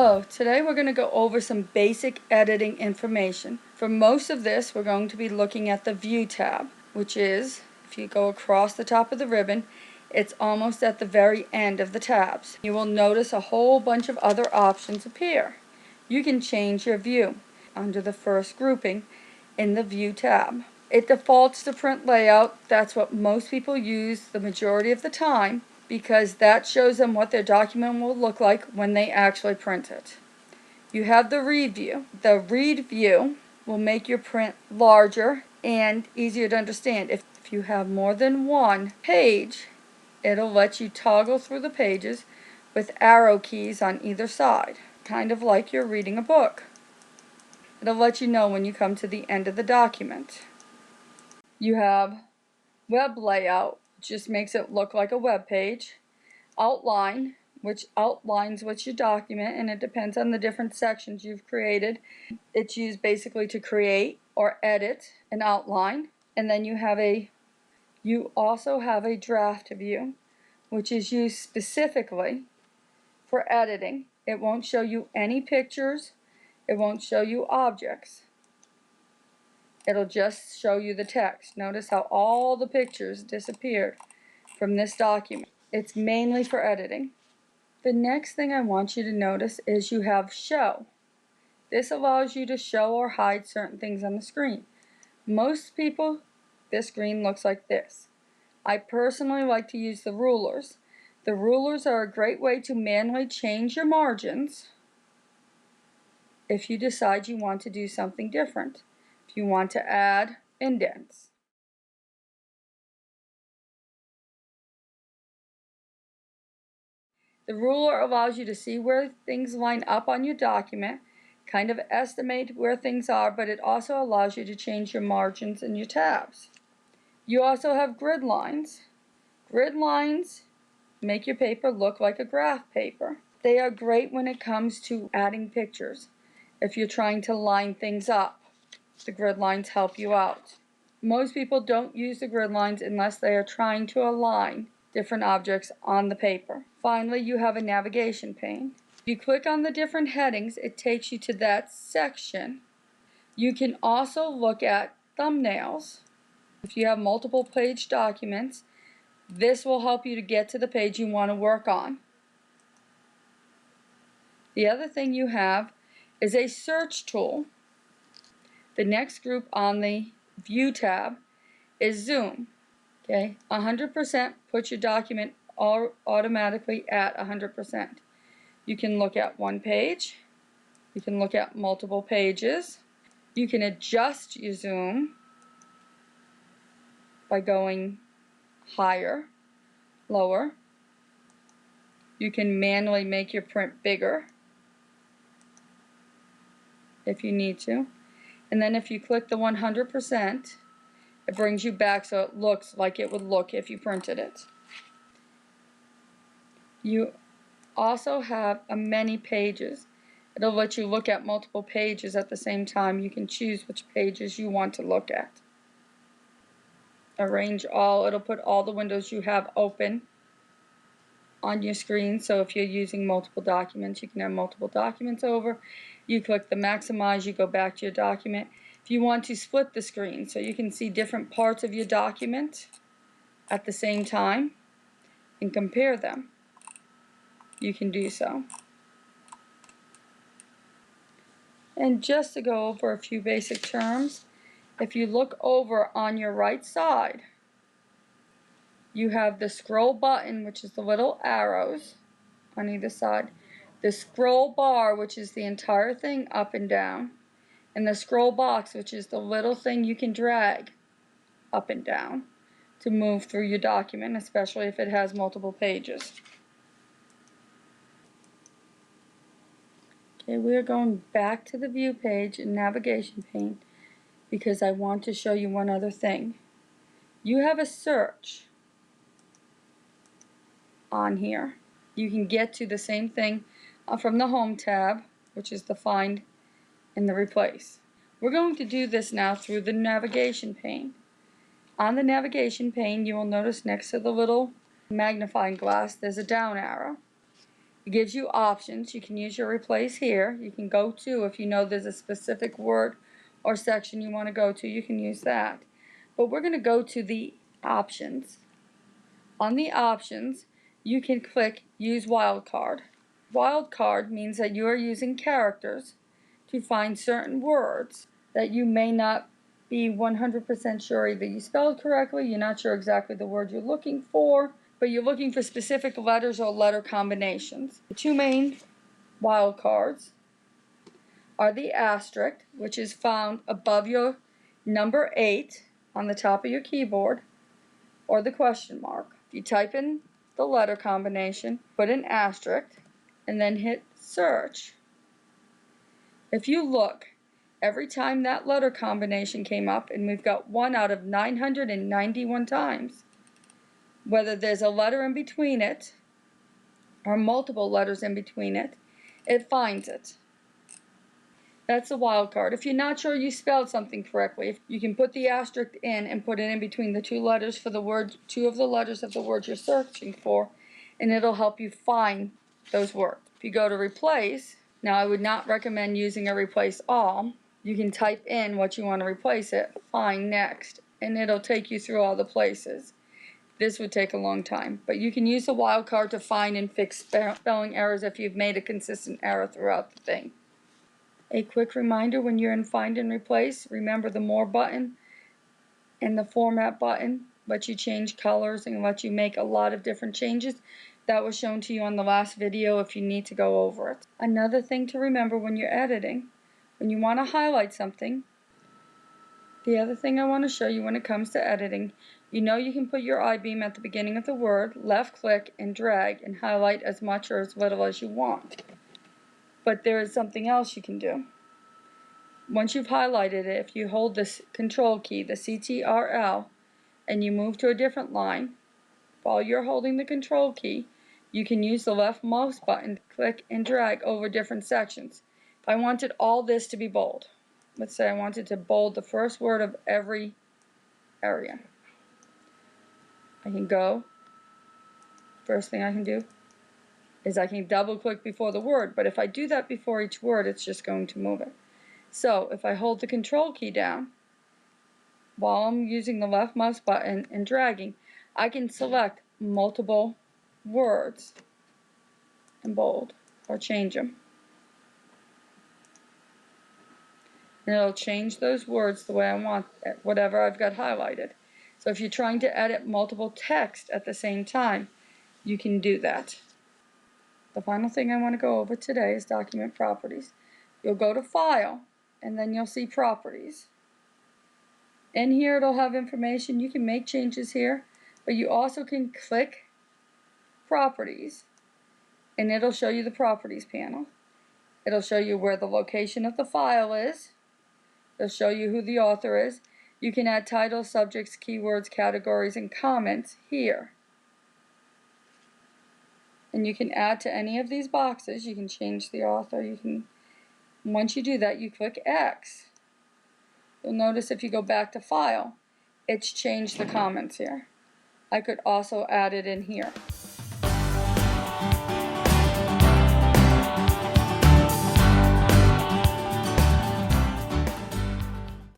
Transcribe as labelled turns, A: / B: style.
A: Hello, today we're going to go over some basic editing information. For most of this, we're going to be looking at the View tab, which is, if you go across the top of the ribbon, it's almost at the very end of the tabs. You will notice a whole bunch of other options appear. You can change your view under the first grouping in the View tab. It defaults to print layout. That's what most people use the majority of the time, because that shows them what their document will look like when they actually print it. You have the read view. The read view will make your print larger and easier to understand. If you have more than one page, it'll let you toggle through the pages with arrow keys on either side, kind of like you're reading a book. It'll let you know when you come to the end of the document. You have web layout, just makes it look like a web page. Outline, which outlines what's your document, and it depends on the different sections you've created. It's used basically to create or edit an outline. And then you also have a draft view, which is used specifically for editing. It won't show you any pictures. It won't show you objects. It'll just show you the text. Notice how all the pictures disappeared from this document. It's mainly for editing. The next thing I want you to notice is you have Show. This allows you to show or hide certain things on the screen. Most people, this screen looks like this. I personally like to use the rulers. The rulers are a great way to manually change your margins if you decide you want to do something different. If you want to add indents. The ruler allows you to see where things line up on your document, kind of estimate where things are, but it also allows you to change your margins and your tabs. You also have grid lines. Grid lines make your paper look like a graph paper. They are great when it comes to adding pictures. If you're trying to line things up, the grid lines help you out. Most people don't use the grid lines unless they are trying to align different objects on the paper. Finally, you have a navigation pane. If you click on the different headings, it takes you to that section. You can also look at thumbnails. If you have multiple page documents, this will help you to get to the page you want to work on. The other thing you have is a search tool. The next group on the View tab is Zoom. Okay, 100% puts your document automatically at 100%. You can look at one page. You can look at multiple pages. You can adjust your zoom by going higher, lower. You can manually make your print bigger if you need to. And then if you click the 100%, it brings you back so it looks like it would look if you printed it. You also have a many pages. It'll let you look at multiple pages at the same time. You can choose which pages you want to look at. Arrange all. It'll put all the windows you have open on your screen. So if you're using multiple documents, you can have multiple documents over. You click the maximize, you go back to your document. If you want to split the screen so you can see different parts of your document at the same time and compare them, you can do so. And just to go over a few basic terms, if you look over on your right side, you have the scroll button, which is the little arrows on either side, the scroll bar, which is the entire thing up and down, and the scroll box, which is the little thing you can drag up and down to move through your document, especially if it has multiple pages. Okay, we are going back to the View page and navigation pane because I want to show you one other thing. You have a search on here. You can get to the same thing from the Home tab, which is the Find and the Replace. We're going to do this now through the navigation pane. On the navigation pane, you will notice next to the little magnifying glass, there's a down arrow. It gives you options. You can use your replace here. You can go to, if you know there's a specific word or section you want to go to, you can use that. But we're going to go to the options. On the options, you can click use wildcard. Wildcard means that you are using characters to find certain words that you may not be 100% sure either you spelled correctly, you're not sure exactly the word you're looking for, but you're looking for specific letters or letter combinations. The two main wildcards are the asterisk, which is found above your number 8 on the top of your keyboard, or the question mark. If you type in the letter combination, put an asterisk, and then hit search. If you look, every time that letter combination came up, and we've got 1 out of 991 times, whether there's a letter in between it or multiple letters in between it, it finds it. That's the wild card. If you're not sure you spelled something correctly, you can put the asterisk in and put it in between the two letters for the word, two of the letters of the word you're searching for, and it'll help you find those words. If you go to replace, now I would not recommend using a replace all. You can type in what you want to replace it, find next, and it'll take you through all the places. This would take a long time, but you can use the wildcard to find and fix spelling errors if you've made a consistent error throughout the thing. A quick reminder, when you're in Find and Replace, remember the More button and the Format button let you change colors and let you make a lot of different changes. That was shown to you on the last video if you need to go over it. Another thing to remember when you're editing, when you want to highlight something, the other thing I want to show you when it comes to editing, you know you can put your I-beam at the beginning of the word, left click and drag and highlight as much or as little as you want. But there is something else you can do. Once you've highlighted it, if you hold this control key, the CTRL, and you move to a different line, while you're holding the control key, you can use the left mouse button to click and drag over different sections. If I wanted all this to be bold, let's say I wanted to bold the first word of every area, I can go, first thing I can do is I can double click before the word, but if I do that before each word, it's just going to move it. So if I hold the control key down while I'm using the left mouse button and dragging, I can select multiple words and bold or change them. And it'll change those words the way I want, whatever I've got highlighted. So if you're trying to edit multiple text at the same time, you can do that. The final thing I want to go over today is document properties. You'll go to File, and then you'll see Properties. In here it'll have information. You can make changes here, but you also can click Properties, and it'll show you the Properties panel. It'll show you where the location of the file is. It'll show you who the author is. You can add titles, subjects, keywords, categories, and comments here. And you can add to any of these boxes. You can change the author. Once you do that, you click X. You'll notice if you go back to File, it's changed the comments here. I could also add it in here.